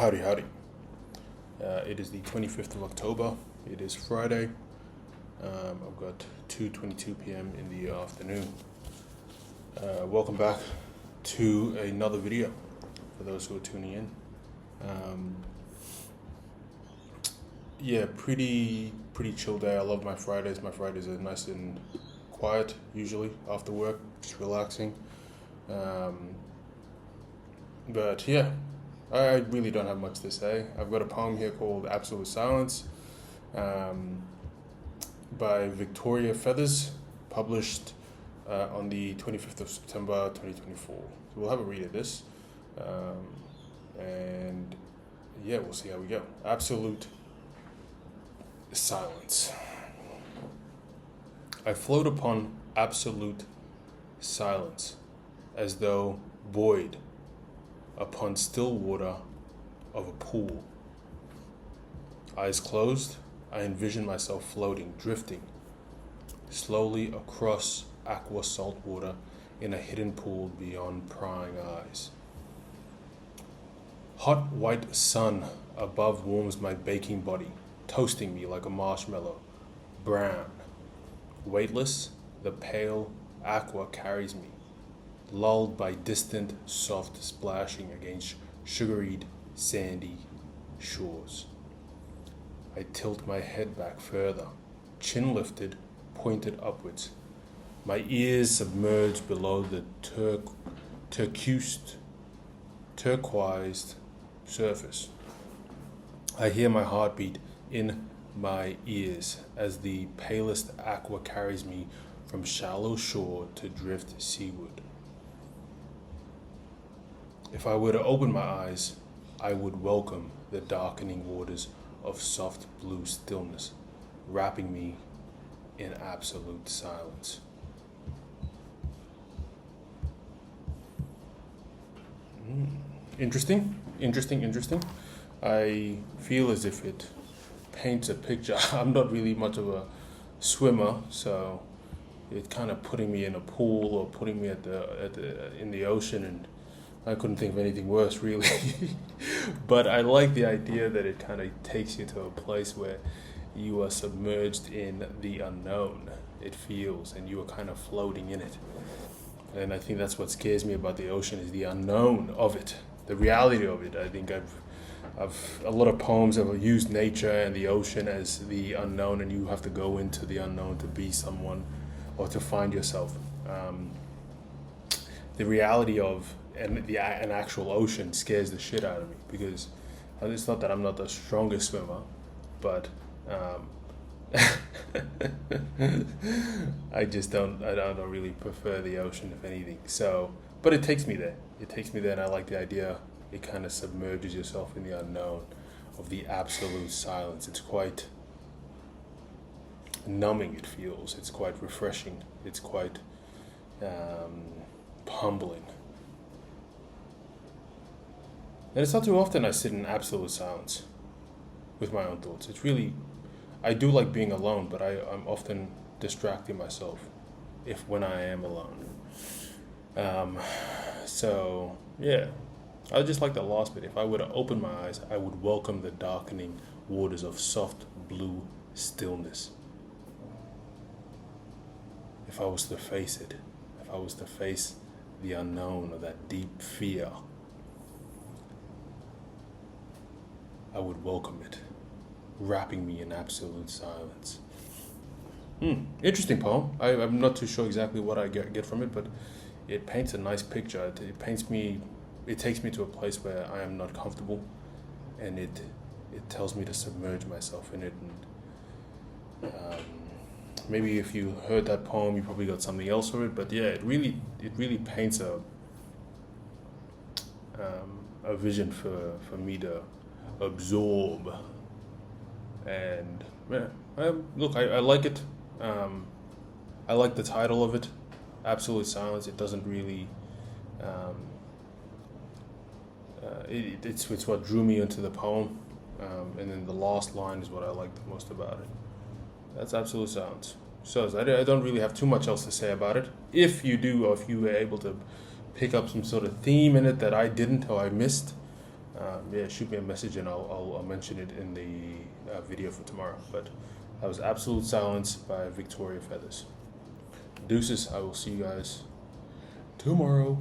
Howdy, howdy. It is the 25th of October. It is Friday. I've got 2:22 p.m. in the afternoon. Welcome back to another video for those who are tuning in. Pretty chill day. I love my Fridays. My Fridays are nice and quiet usually after work, just relaxing. But yeah, I really don't have much to say. I've got a poem here called Absolute Silence by Victoria Feathers, published on the 25th of September 2024. So we'll have a read of this. And yeah, we'll see how we go. Absolute silence. I float upon absolute silence, as though buoyed upon still water of a pool. Eyes closed, I envision myself floating, drifting slowly across aqua salt water in a hidden pool beyond prying eyes. Hot white sun above warms my baking body, toasting me like a marshmallow, brown. Weightless, the pale aqua carries me, lulled by distant, soft splashing against sugaried, sandy shores. I tilt my head back further, chin lifted, pointed upwards, my ears submerged below the turquoised surface. I hear my heartbeat in my ears as the palest aqua carries me from shallow shore to drift seaward. If I were to open my eyes, I would welcome the darkening waters of soft blue stillness, wrapping me in absolute silence. Interesting. I feel as if it paints a picture. I'm not really much of a swimmer, so it's kind of putting me in a pool or putting me in the ocean, and I couldn't think of anything worse, really. But I like the idea that it kind of takes you to a place where you are submerged in the unknown. It feels, and you are kind of floating in it. And I think that's what scares me about the ocean, is the unknown of it, the reality of it. I think I've a lot of poems have used nature and the ocean as the unknown, and you have to go into the unknown to be someone or to find yourself. The reality of an actual ocean scares the shit out of me, because it's not that I'm not the strongest swimmer, but I don't really prefer the ocean, if anything. So, but it takes me there. And I like the idea. It kind of submerges yourself in the unknown of the absolute silence. It's quite numbing, it feels. It's quite refreshing. It's quite humbling. And it's not too often I sit in absolute silence with my own thoughts. I do like being alone, but I'm often distracting myself when I am alone. So, yeah. I just like the last bit. If I were to open my eyes, I would welcome the darkening waters of soft blue stillness. If I was to face it, if I was to face the unknown or that deep fear, I would welcome it, wrapping me in absolute silence. Interesting poem. I'm not too sure exactly what I get from it, but it paints a nice picture. It takes me to a place where I am not comfortable, and it tells me to submerge myself in it. And maybe if you heard that poem, you probably got something else from it. But yeah, it really paints a vision for me to absorb. And yeah, I like it. I like the title of it, Absolute Silence. It doesn't really. It's what drew me into the poem, and then the last line is what I like the most about it. That's Absolute Silence. So I don't really have too much else to say about it. If you do, or if you were able to pick up some sort of theme in it that I didn't or I missed, yeah, shoot me a message and I'll mention it in the video for tomorrow. But that was Absolute Silence by Victoria Feathers. Deuces, I will see you guys tomorrow.